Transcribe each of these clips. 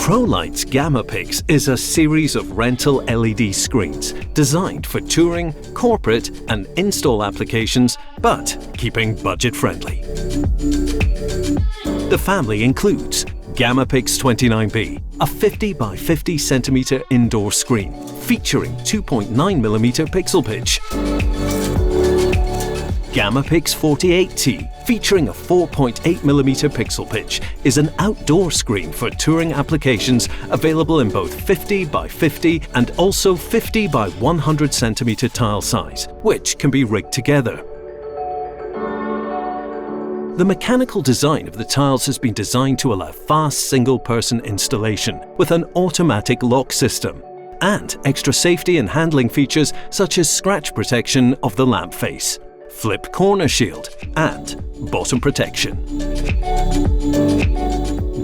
PROLIGHTS GammaPix is a series of rental LED screens designed for touring, corporate and install applications, but keeping budget-friendly. The family includes GammaPix 29B, a 50 by 50 cm indoor screen featuring 2.9mm pixel pitch. GammaPix 48T, featuring a 4.8mm pixel pitch, is an outdoor screen for touring applications available in both 50 by 50 and also 50 by 100 cm tile size, which can be rigged together. The mechanical design of the tiles has been designed to allow fast single-person installation with an automatic lock system and extra safety and handling features such as scratch protection of the lamp face, flip corner shield and bottom protection.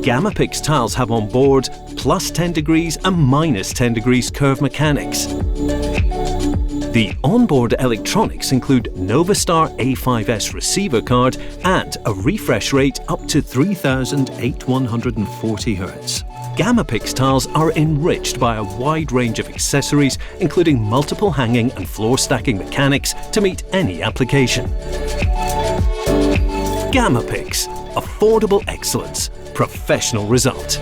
GammaPix tiles have on board plus 10 degrees and minus 10 degrees curve mechanics. The onboard electronics include Novastar A5S receiver card and a refresh rate up to 3,140 Hz. GammaPix tiles are enriched by a wide range of accessories, including multiple hanging and floor stacking mechanics to meet any application. GammaPix, affordable excellence, professional result.